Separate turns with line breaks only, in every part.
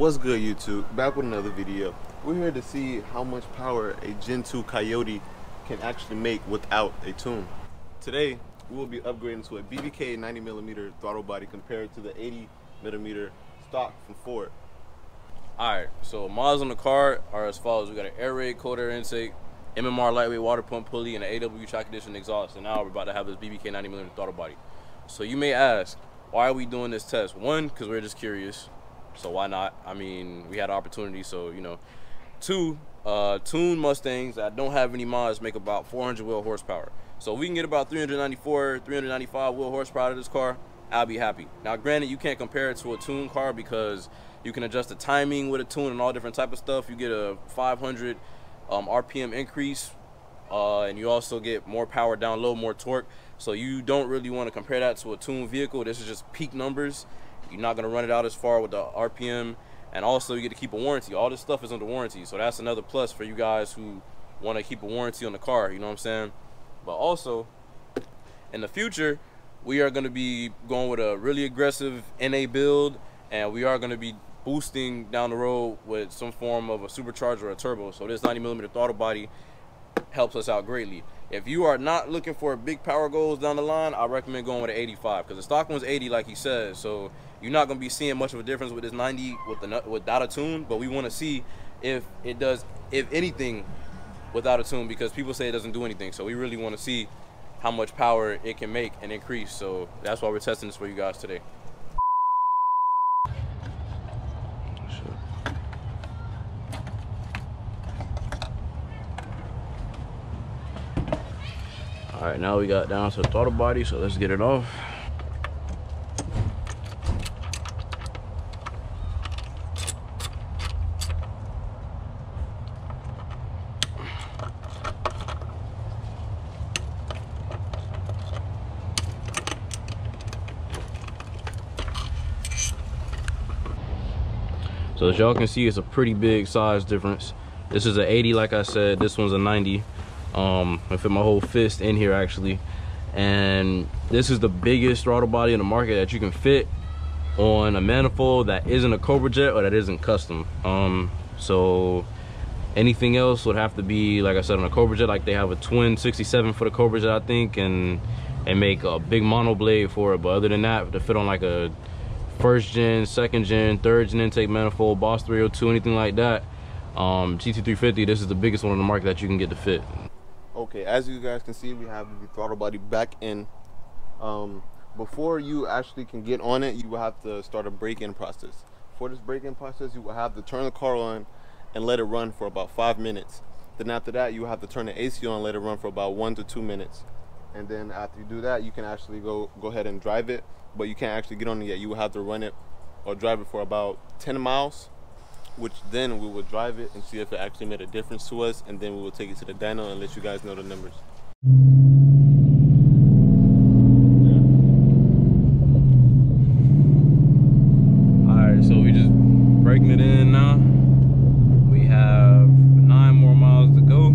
What's good, YouTube? Back with another video. We're here to see how much power a Gen 2 Coyote can actually make without a tune. Today we will be upgrading to a BBK 90mm throttle body compared to the 80mm stock from Ford.
Alright, so mods on the car are as follows. We got an air raid cold air intake, MMR lightweight water pump pulley, and an AW track condition exhaust. And now we're about to have this BBK 90mm throttle body. So you may ask, why are we doing this test? One, because we're just curious. So why not? I mean, we had an opportunity, so, you know. Two, tuned Mustangs that don't have any mods make about 400 wheel horsepower. So if we can get about 394, 395 wheel horsepower out of this car, I'll be happy. Now, granted, you can't compare it to a tuned car because you can adjust the timing with a tune and all different type of stuff. You get a 500 RPM increase, and you also get more power down low, more torque. So you don't really want to compare that to a tuned vehicle. This is just peak numbers. You're not going to run it out as far with the RPM, and also you get to keep a warranty. All this stuff is under warranty, so that's another plus for you guys who want to keep a warranty on the car, you know what I'm saying? But also, in the future, we are going to be going with a really aggressive NA build, and we are going to be boosting down the road with some form of a supercharger or a turbo. So this 90mm throttle body helps us out greatly. If you are not looking for big power goals down the line, I recommend going with an 85, because the stock one's 80 like he said, so you're not going to be seeing much of a difference with this 90 without a tune. But we want to see if it does, if anything, without a tune, because people say it doesn't do anything. So we really want to see how much power it can make and increase. So that's why we're testing this for you guys today. All right, now we got down to the throttle body, so let's get it off. So as y'all can see, it's a pretty big size difference. This is an 80, like I said. This one's a 90. I fit my whole fist in here actually, and this is the biggest throttle body in the market that you can fit on a manifold that isn't a Cobra Jet or that isn't custom. So anything else would have to be, like I said, on a Cobra Jet. Like they have a twin 67 for the Cobra Jet, I think, and make a big mono blade for it. But other than that, to fit on like a first gen, second gen, third gen intake manifold, Boss 302, anything like that, GT350, this is the biggest one on the market that you can get to fit.
Okay, as you guys can see, we have the throttle body back in. Before you actually can get on it, you will have to start a break-in process. For this break-in process, you will have to turn the car on and let it run for about 5 minutes. Then after that, you will have to turn the AC on and let it run for about 1 to 2 minutes. And then after you do that, you can actually go ahead and drive it, but you can't actually get on it yet. You will have to run it or drive it for about 10 miles. Which then we will drive it and see if it actually made a difference to us, and then we will take it to the dyno and let you guys know the numbers. Alright, so we just breaking it in now. We have 9 more miles to go.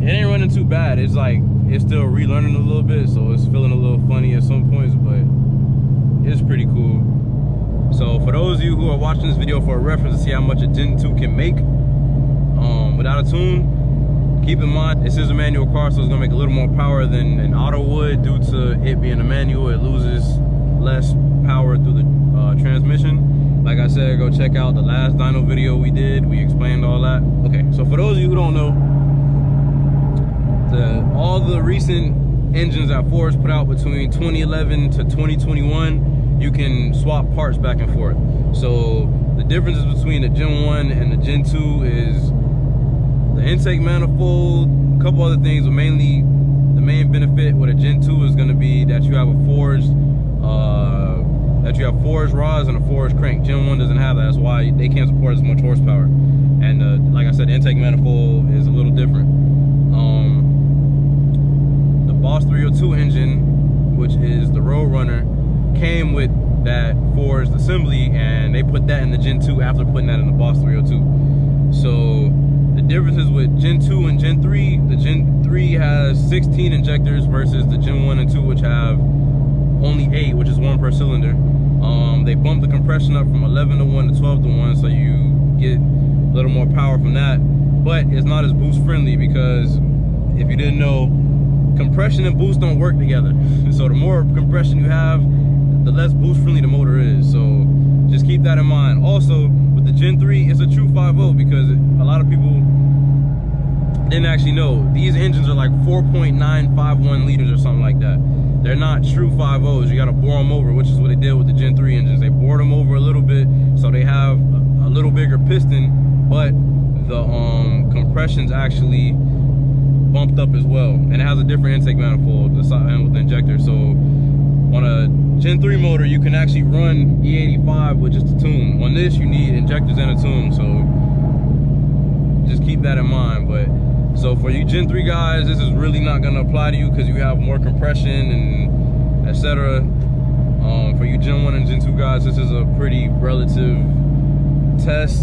It ain't running too bad. It's like, it's still relearning a little bit, so it's feeling a little funny at some points, but it's pretty cool. So for those of you who are watching this video for a reference to see how much a Gen 2 can make without a tune, keep in mind this is a manual car, so it's gonna make a little more power than an auto would. Due to it being a manual, it loses less power through the transmission. Like I said, go check out the last dyno video we did. We explained all that. Okay, so for those of you who don't know, all the recent engines that Ford's put out between 2011 to 2021, you can swap parts back and forth. So the differences between the Gen 1 and the Gen 2 is the intake manifold, a couple other things, but mainly the main benefit with a Gen 2 is going to be that you have a forged rods and a forged crank. Gen 1 doesn't have that. That's why they can't support as much horsepower. And like I said, the intake manifold is a little different. The Boss 302 engine, which is the Roadrunner, came with that forged assembly, and they put that in the Gen 2 after putting that in the Boss 302. So the differences with Gen 2 and Gen 3, the Gen 3 has 16 injectors versus the Gen 1 and 2, which have only 8, which is 1 per cylinder.
They bumped the compression up from 11 to 1 to 12 to 1, so you get a little more power from that. But it's not as boost friendly because if you didn't know, compression and boost don't work together. So the more compression you have, the less boost friendly the motor is. So just keep that in mind. Also, with the Gen 3, it's a true 5.0 because a lot of people didn't actually know. These engines are like 4.951 liters or something like that. They're not true 5.0s. You gotta bore them over, which is what they did with the Gen 3 engines. They bored them over a little bit, so they have a little bigger piston, but the compression's actually bumped up as well. And it has a different intake manifold with the injector. So on a Gen 3 motor, you can actually run E85 with just a tune. On this, you need injectors and a tune, so just keep that in mind. But so for you Gen 3 guys, this is really not gonna apply to you because you have more compression and etc. For you Gen 1 and Gen 2 guys, this is a pretty relative test.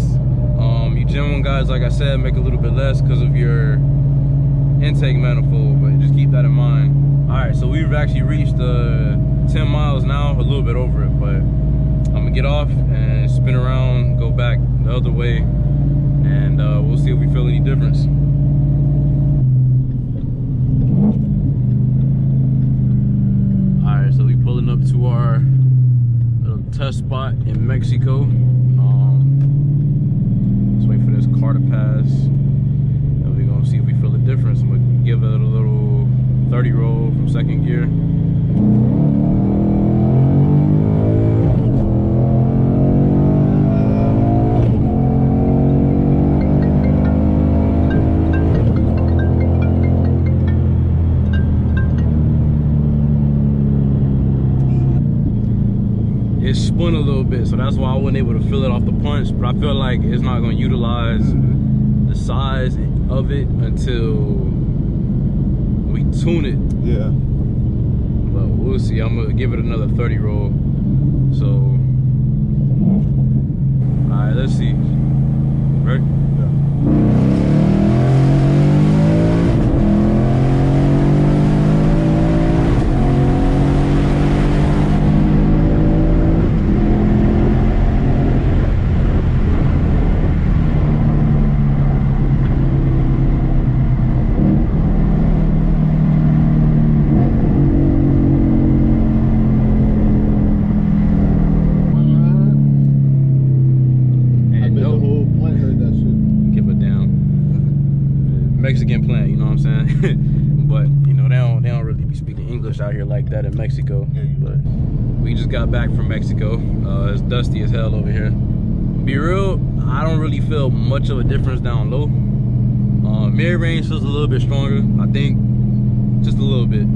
You Gen 1 guys, like I said, make a little bit less because of your intake manifold, but just keep that in mind. All right, so we've actually reached 10 miles now, a little bit over it, but I'm gonna get off and spin around, go back the other way, and we'll see if we feel any difference. All right, so we pulling up to our little test spot in Mexico. Let's wait for this car to pass, and we're gonna see if we feel a difference. I'm gonna give it a little 30 roll from second gear. It spun a little bit, so that's why I wasn't able to feel it off the punch, but I feel like it's not going to utilize the size of it until we tune it.
Yeah.
But we'll see. I'm going to give it another 30 roll. So, all right, let's see. Ready?
Yeah.
Mexican plant, you know what I'm saying? But you know, they don't really be speaking English out here like that in Mexico. But we just got back from Mexico. It's dusty as hell over here. Be real, I don't really feel much of a difference down low. Mirror range feels a little bit stronger, I think, just a little bit.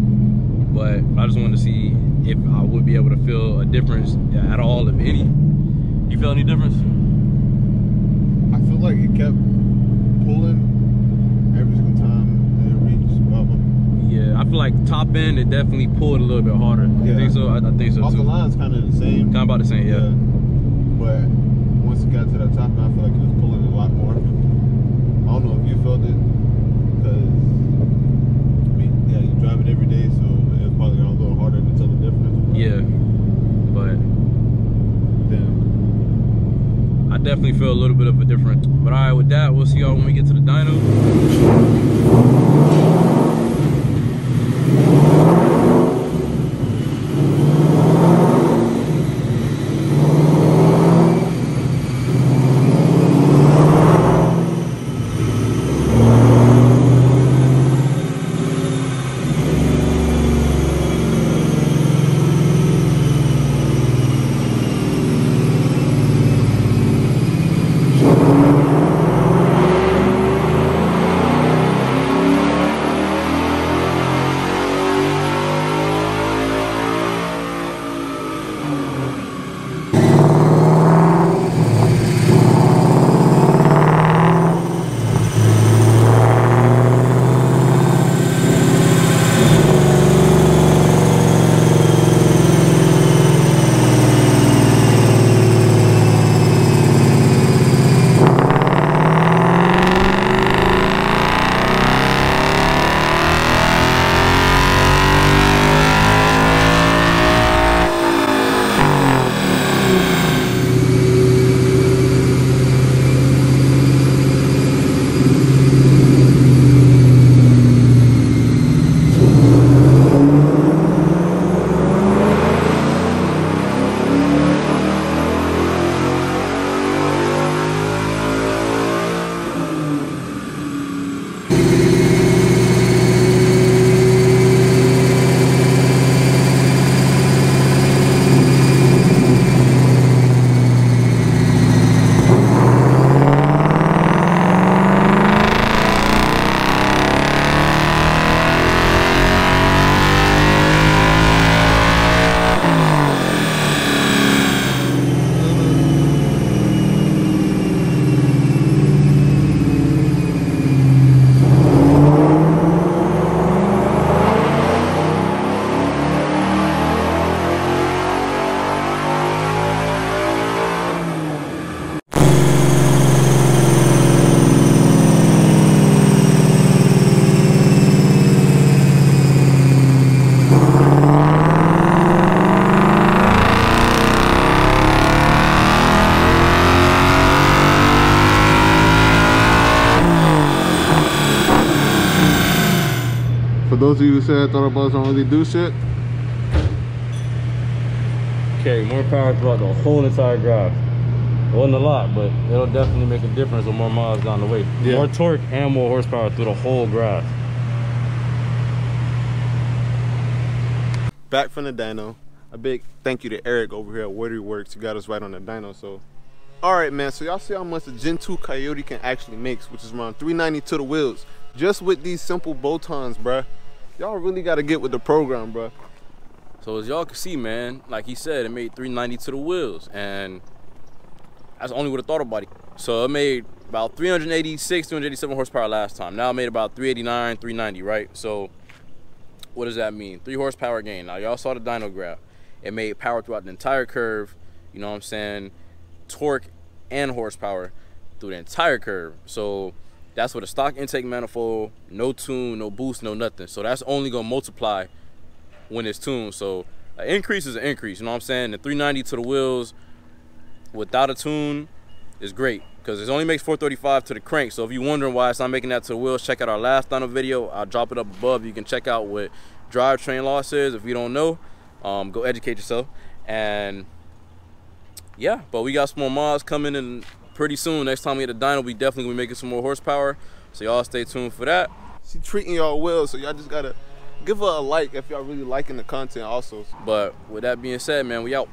But I just wanted to see if I would be able to feel a difference at all, if any. You feel any difference?
I feel like it kept pulling every single time it reached above them.
Yeah, I feel like top end, it definitely pulled a little bit harder.
Yeah.
I think so. I think so
Off
too.
the line's kind of the same.
Kind of about the same, yeah.
But once it got to that top end, I feel like it was pulling a lot more. I don't know if you felt it, because I mean, yeah, you drive it every day, so it's probably a little harder to tell the difference.
Yeah, but
damn.
I definitely feel a little bit of a difference. But all right, with that, we'll see y'all when we get to the dyno.
For those of you who said throttle bars don't really do shit,
carry more power throughout the whole entire drive. It wasn't a lot, but it'll definitely make a difference with more miles down the way.
Yeah.
More torque and more horsepower through the whole drive.
back from the dyno. A big thank you to Eric over here at Watery Works. He got us right on the dyno. So, all right, man. So y'all see how much the Gen 2 Coyote can actually make, which is around 390 to the wheels, just with these simple bolt-ons, bruh. Y'all really got to get with the program, bruh.
So as y'all can see, man, like he said, it made 390 to the wheels, and that's only with a throttle body. So it made about 386, 387 horsepower last time. Now it made about 389, 390, right? So what does that mean? 3 horsepower gain. Now y'all saw the dyno graph. It made power throughout the entire curve, you know what I'm saying? Torque and horsepower through the entire curve. So that's with a stock intake manifold, no tune, no boost, no nothing. So that's only gonna multiply when it's tuned. So an increase is an increase, you know what I'm saying? The 390 to the wheels without a tune is great because it only makes 435 to the crank. So if you're wondering why it's not making that to the wheels, check out our last dyno video. I'll drop it up above. You can check out what drivetrain loss is. If you don't know, go educate yourself. And yeah, but we got some more mods coming in pretty soon. Next time we get a dyno, we definitely gonna be making some more horsepower. So y'all stay tuned for that.
She treating y'all well, so y'all just gotta give her a like if y'all really liking the content also.
But with that being said, man, we out.